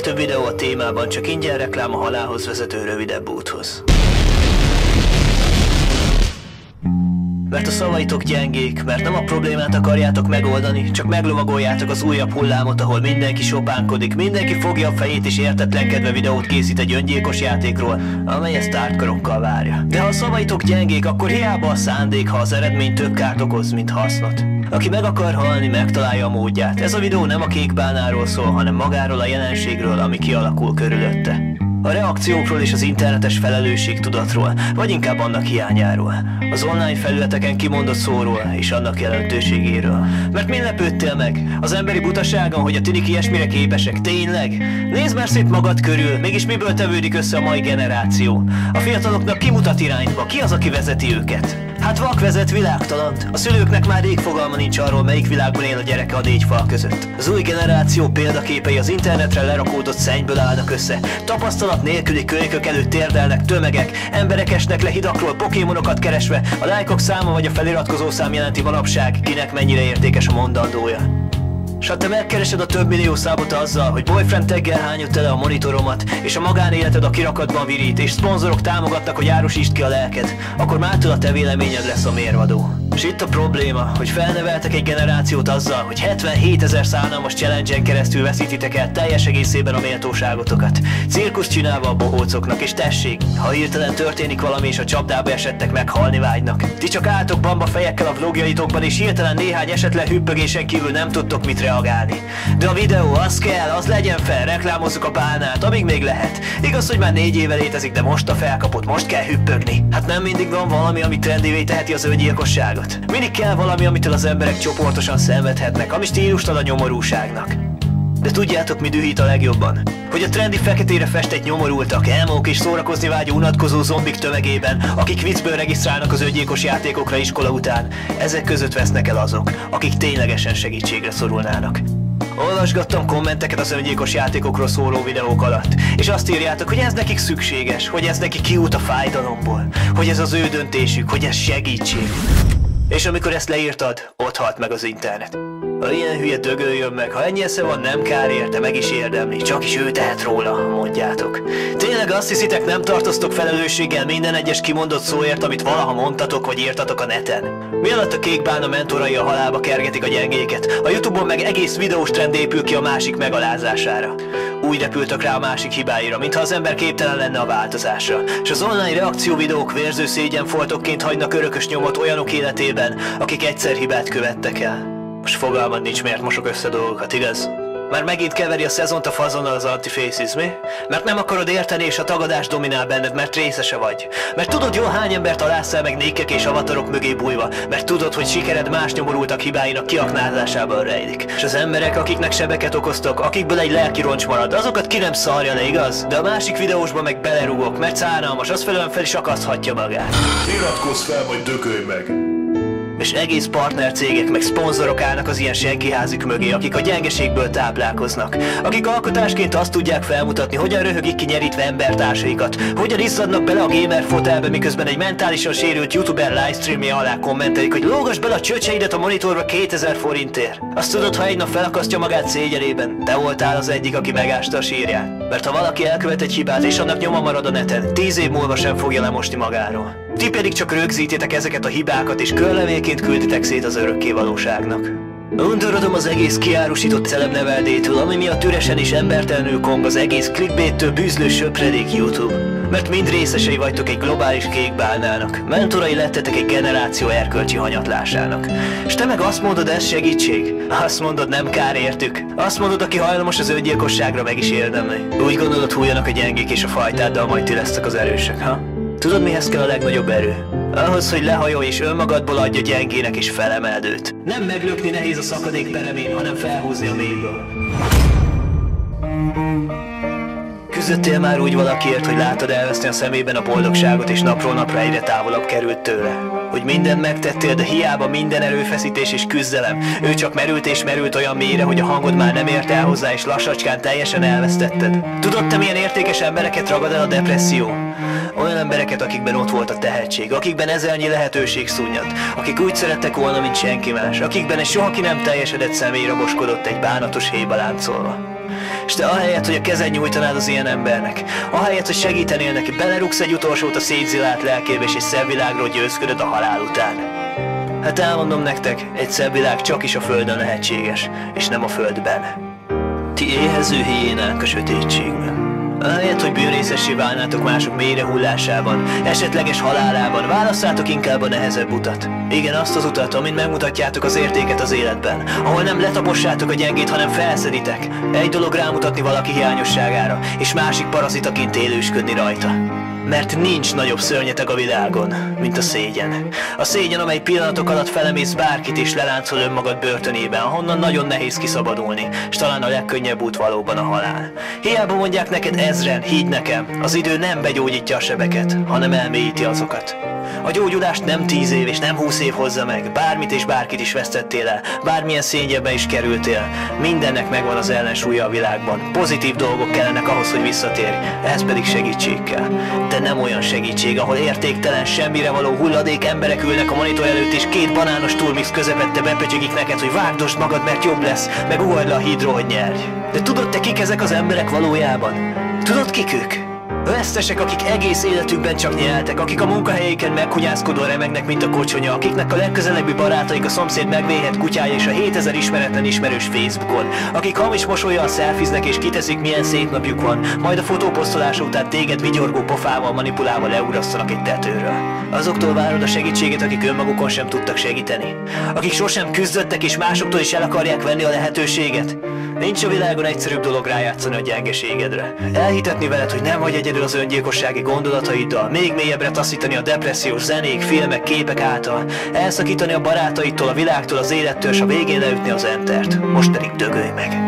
legtöbb videó a témában csak ingyen reklám a halálhoz vezető rövidebb úthoz. Mert a szavaitok gyengék, mert nem a problémát akarjátok megoldani, csak meglovagoljátok az újabb hullámot, ahol mindenki sopánkodik, mindenki fogja a fejét és értetlenkedve videót készít egy öngyilkos játékról, amely ezt tártkarokkal várja. De ha a szavaitok gyengék, akkor hiába a szándék, ha az eredmény több kárt okoz, mint hasznot. Aki meg akar halni, megtalálja a módját. Ez a videó nem a kékbálnáról szól, hanem magáról a jelenségről, ami kialakul körülötte. A reakciókról és az internetes felelősségtudatról, vagy inkább annak hiányáról. Az online felületeken kimondott szóról és annak jelentőségéről. Mert mi lepődtél meg? Az emberi butaságon, hogy a tinik ilyesmire képesek? Tényleg? Nézd már szét magad körül, mégis miből tevődik össze a mai generáció? A fiataloknak kimutat irányba, ki az, aki vezeti őket? Hát vak vezet világtalant. A szülőknek már rég fogalma nincs arról, melyik világban él a gyereke a 4 fal között. Az új generáció példaképei az internetre lerakódott szennyből állnak össze. Tapasztalat nélküli kölykök előtt térdelnek tömegek, emberek esnek le hidakról pokémonokat keresve, a lájkok száma vagy a feliratkozó szám jelenti manapság, kinek mennyire értékes a mondandója. S ha te megkeresed a több millió számot azzal, hogy boyfriend taggel hányod tele a monitoromat, és a magánéleted a kirakatban virít, és szponzorok támogatnak, hogy árusítsd ki a lelked, akkor mától a te véleményed lesz a mérvadó. És itt a probléma, hogy felneveltek egy generációt azzal, hogy 77 000 szánalmas challenge-en keresztül veszítitek el teljes egészében a méltóságotokat. Cirkuszt csinálva a bohócoknak, és tessék, ha hirtelen történik valami és a csapdába esettek, meghalni vágynak. Ti csak álltok bamba fejekkel a vlogjaitokban, és hirtelen néhány esetlen hüppögésen kívül nem tudtok mit reagálni. De a videó az kell, az legyen fel, reklámozzuk a bálnát, amíg még lehet. Igaz, hogy már 4 éve létezik, de most a felkapott, most kell hüppögni. Hát nem mindig van valami, ami trendivé teheti az öngyilkosságot. Mindig kell valami, amitől az emberek csoportosan szenvedhetnek, ami stílustalan nyomorúságnak. De tudjátok, mi dühít a legjobban? Hogy a trendi feketére festett nyomorultak, elmók és szórakozni vágyó unatkozó zombik tömegében, akik viccből regisztrálnak az öngyilkos játékokra iskola után, ezek között vesznek el azok, akik ténylegesen segítségre szorulnának. Olvasgattam kommenteket az öngyilkos játékokról szóló videók alatt, és azt írjátok, hogy ez nekik szükséges, hogy ez neki kiút a fájdalomból, hogy ez az ő döntésük, hogy ez segítség. És amikor ezt leírtad, ott halt meg az internet. Ha ilyen hülye dögöljön meg, ha ennyi esze van, nem kár érte, meg is érdemli, csak is ő tehet róla, mondjátok. Tényleg azt hiszitek, nem tartoztok felelősséggel minden egyes kimondott szóért, amit valaha mondtatok vagy írtatok a neten? Mi alatt a kékbálna mentorai a halálba kergetik a gyengéket, a YouTube-on meg egész videós trend épül ki a másik megalázására. Úgy repültök rá a másik hibáira, mintha az ember képtelen lenne a változásra. És az online reakció videók vérző szégyenfoltokként hagynak örökös nyomot olyanok életében, akik egyszer hibát követtek el. Most fogalmad nincs, miért mosok össze dolgokat, igaz? Már megint keveri a szezont a fazonnal az antifaces, mi? Mert nem akarod érteni és a tagadás dominál benned, mert részese vagy. Mert tudod jól hány embert alásszel meg nékkek és avatarok mögé bújva. Mert tudod, hogy sikered más nyomorultak hibáinak kiaknázásában rejlik. És az emberek, akiknek sebeket okoztok, akikből egy lelki roncs marad, azokat ki nem szarja le, igaz? De a másik videósban meg belerugok, mert szánalmas, az felőlem fel is akaszthatja magát. Iratkozz fel, vagy dökölj meg! És egész partnercégek meg szponzorok állnak az ilyen senkiházik mögé, akik a gyengeségből táplálkoznak. Akik alkotásként azt tudják felmutatni, hogyan röhögik ki nyerítve embertársaikat, hogyan isszadnak bele a gamer fotelbe, miközben egy mentálisan sérült youtuber livestreamje alá kommentelik, hogy lógass bele a csöcseidet a monitorba 2000 forintért. Azt tudod, ha egy nap felakasztja magát szégyenében, te voltál az egyik, aki megásta a sírját. Mert ha valaki elkövet egy hibát és annak nyoma marad a neten, 10 év múlva sem fogja lemosni magáról. Ti pedig csak rögzítitek ezeket a hibákat és körlevélként külditek szét az örökké valóságnak. Undorodom az egész kiárusított celebneveldétől, ami miatt üresen és embertelenül kong az egész clickbaittől bűzlő söpredék YouTube. Mert mind részesei vagytok egy globális kékbálnának, mentorai lettetek egy generáció erkölcsi hanyatlásának. És te meg azt mondod, ez segítség? Azt mondod, nem kár értük? Azt mondod, aki hajlamos az öngyilkosságra, meg is érdemli? Úgy gondolod, hújjanak a gyengék és a fajtáddal, majd ti lesztek az erősek, ha? Tudod, mihez kell a legnagyobb erő? Ahhoz, hogy lehajolj és önmagadból adja gyengének és felemeld őt. Nem meglökni nehéz a szakadék peremén, hanem felhúzni a mélyből. Küzdöttél már úgy valakiért, hogy látod elveszni a szemében a boldogságot és napról napra egyre távolabb került tőle? Hogy mindent megtettél, de hiába minden erőfeszítés és küzdelem, ő csak merült és merült olyan mélyre, hogy a hangod már nem ért el hozzá és lassacskán teljesen elvesztetted. Tudod, te milyen értékes embereket ragad el a depresszió? Olyan embereket, akikben ott volt a tehetség, akikben ezernyi lehetőség szúnyadt, akik úgy szerettek volna, mint senki más, akikben egy soha ki nem teljesedett személy raboskodott egy bánatos héjba láncolva. És te ahelyett, hogy a kezed nyújtanád az ilyen embernek, ahelyett, hogy segítenél neki, belerúgsz egy utolsót a szétzilált lelkébe, és egy szebb világról győzködöd a halál után. Hát elmondom nektek, egy szebb világ csak is a földön lehetséges, és nem a földben. Ti éhező hiénák a sötétségben. Ahelyett, hogy bűnészessé válnátok mások mélyre hullásában, esetleges halálában, válasszátok inkább a nehezebb utat. Igen, azt az utat, amin megmutatjátok az értéket az életben, ahol nem letapossátok a gyengét, hanem felszeditek. Egy dolog rámutatni valaki hiányosságára, és másik parazitaként élősködni rajta. Mert nincs nagyobb szörnyeteg a világon, mint a szégyen. A szégyen, amely pillanatok alatt felemész bárkit és leláncol önmagad börtönében, ahonnan nagyon nehéz kiszabadulni, és talán a legkönnyebb út valóban a halál. Hiába mondják neked ezren, higgy nekem, az idő nem begyógyítja a sebeket, hanem elmélyíti azokat. A gyógyulást nem 10 év és nem 20 év hozza meg, bármit és bárkit is vesztettél el, bármilyen szényebe is kerültél, mindennek megvan az ellensúlya a világban. Pozitív dolgok kellenek ahhoz, hogy visszatérj, ehhez pedig segítség kell. De nem olyan segítség, ahol értéktelen, semmire való hulladék emberek ülnek a monitor előtt, és 2 banános turmix közepette bepötyögik neked, hogy vágdosd magad, mert jobb lesz, meg ugorj le a hídról, hogy nyerj. De tudod te, kik ezek az emberek valójában? Tudod, kik ők? Vesztesek, akik egész életükben csak nyeltek, akik a munkahelyeiken meghunyászkodó remegnek, mint a kocsonya, akiknek a legközelebbi barátaik a szomszéd megvéhet kutyája és a 7000 ismeretlen ismerős Facebookon, akik hamis mosollyal szelfiznek és kiteszik, milyen szép napjuk van, majd a fotóposztolása után téged vigyorgó pofával manipulálva leugrasztanak egy tetőről. Azoktól várod a segítséget, akik önmagukon sem tudtak segíteni, akik sosem küzdöttek és másoktól is el akarják venni a lehetőséget. Nincs a világon egyszerűbb dolog rájátszani a gyengeségedre. Elhitetni veled, hogy nem vagy egyedül az öngyilkossági gondolataiddal, még mélyebbre taszítani a depressziós zenék, filmek, képek által, elszakítani a barátaidtól, a világtól, az élettől, és a végén leütni az entert. Most pedig dögölj meg.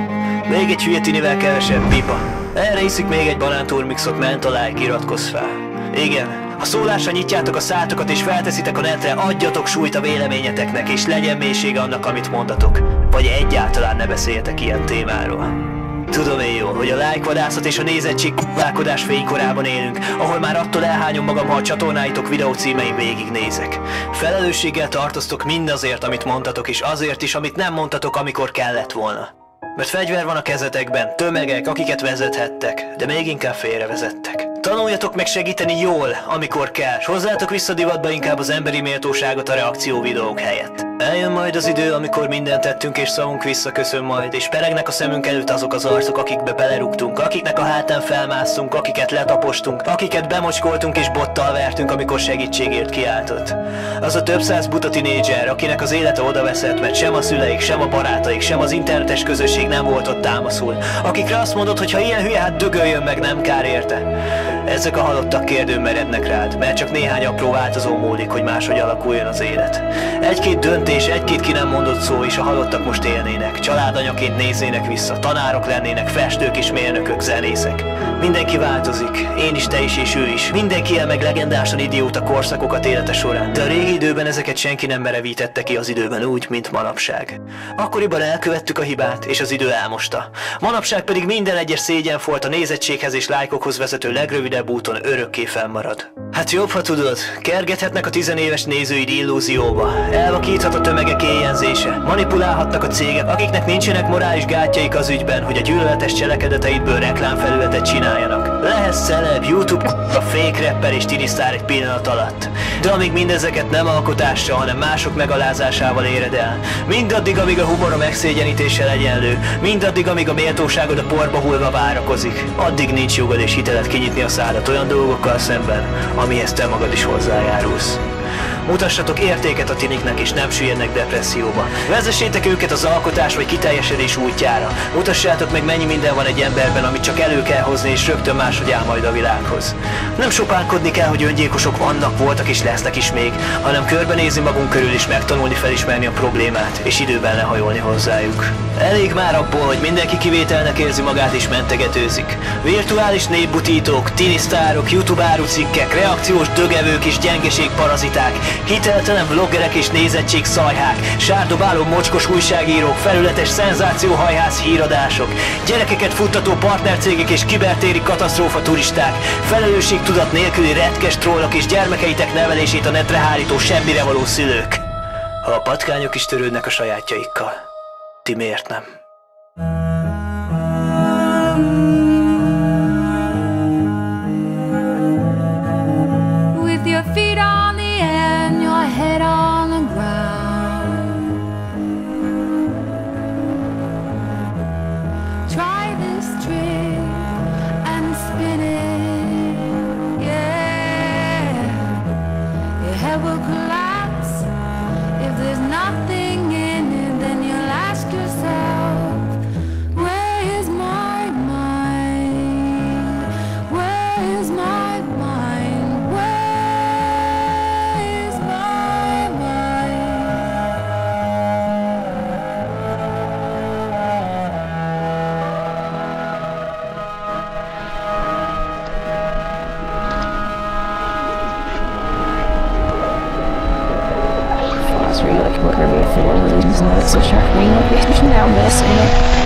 Még egy hülye tinivel kevesebb pipa. Erre iszik még egy banánturmixot, ment a like, iratkozz fel. Igen. Ha szólásra nyitjátok a szátokat és felteszitek a netre, adjatok súlyt a véleményeteknek, és legyen mélysége annak, amit mondatok. Vagy egyáltalán ne beszéljetek ilyen témáról. Tudom én jól, hogy a like-vadászat és a nézettség válkodás fénykorában élünk, ahol már attól elhányom magam, ha a csatornáitok videócímein végignézek. Felelősséggel tartoztok mindazért, amit mondtatok, és azért is, amit nem mondtatok, amikor kellett volna. Mert fegyver van a kezetekben, tömegek, akiket vezethettek, de még inkább félrevezettek. Tanuljatok meg segíteni jól, amikor kell, s hozzátok vissza divatba inkább az emberi méltóságot a reakció videók helyett. Eljön majd az idő, amikor mindent tettünk és szavunk visszaköszön majd, és peregnek a szemünk előtt azok az arcok, akikbe belerúgtunk, akiknek a hátán felmásztunk, akiket letapostunk, akiket bemocskoltunk és bottal vertünk, amikor segítségért kiáltott. Az a több száz buta tinédzser, akinek az élete odaveszett, mert sem a szüleik, sem a barátaik, sem az internetes közösség nem volt ott támaszul, akikre azt mondod, hogy ha ilyen hülye, hát dögöljön meg, nem kár érte. Ezek a halottak kérdőn merednek rád, mert csak néhány apró változó múlik, hogy máshogy alakuljon az élet. Egy-két döntés, egy-két ki nem mondott szó, és a halottak most élnének. Családanyaként néznének vissza, tanárok lennének, festők és mérnökök, zenészek. Mindenki változik, én is, te is és ő is. Mindenki él meg legendásan idióta korszakokat élete során. De a régi időben ezeket senki nem merevítette ki az időben úgy, mint manapság. Akkoriban elkövettük a hibát, és az idő elmosta. Manapság pedig minden egyes szégyenfolt a nézettséghez és lájkokhoz vezető legrövidebb úton örökké fennmarad. Hát jobb, ha tudod, kergethetnek a tizenéves nézőid illúzióba, elvakíthat a tömegek éjjelzése, manipulálhatnak a cégek, akiknek nincsenek morális gátjaik az ügyben, hogy a gyűlöletes cselekedeteidből reklámfelületet csináljanak. Lehetsz celeb, YouTube, a fake rapper és tinisztár egy pillanat alatt. De amíg mindezeket nem alkotással, hanem mások megalázásával éred el, mindaddig, amíg a humor a megszégyenítéssel egyenlő, mindaddig, amíg a méltóságod a porba hullva várakozik, addig nincs jogod és hiteled kinyitni a szádat olyan dolgokkal szemben, amihez te magad is hozzájárulsz. Mutassatok értéket a tiniknek, és nem süllyednek depresszióba. Vezessétek őket az alkotás vagy kiteljesedés útjára. Mutassátok meg, mennyi minden van egy emberben, amit csak elő kell hozni, és rögtön máshogy áll majd a világhoz. Nem sopánkodni kell, hogy öngyilkosok vannak, voltak és lesznek is még, hanem körbenézni magunk körül és megtanulni felismerni a problémát, és időben lehajolni hozzájuk. Elég már abból, hogy mindenki kivételnek érzi magát és mentegetőzik. Virtuális népbutítók, tinisztárok, YouTube árucikkek, reakciós dögevők és gyengeségparaziták, hiteltelen vloggerek és nézettség szajhák, sárdobáló mocskos újságírók, felületes szenzációhajház híradások, gyerekeket futtató partnercégek és kibertéri katasztrófa turisták, felelősségtudat nélküli retkes trollok és gyermekeitek nevelését a netre hárító semmire való szülők. Ha a patkányok is törődnek a sajátjaikkal, ti miért nem? Twitter before, losing the social media, now this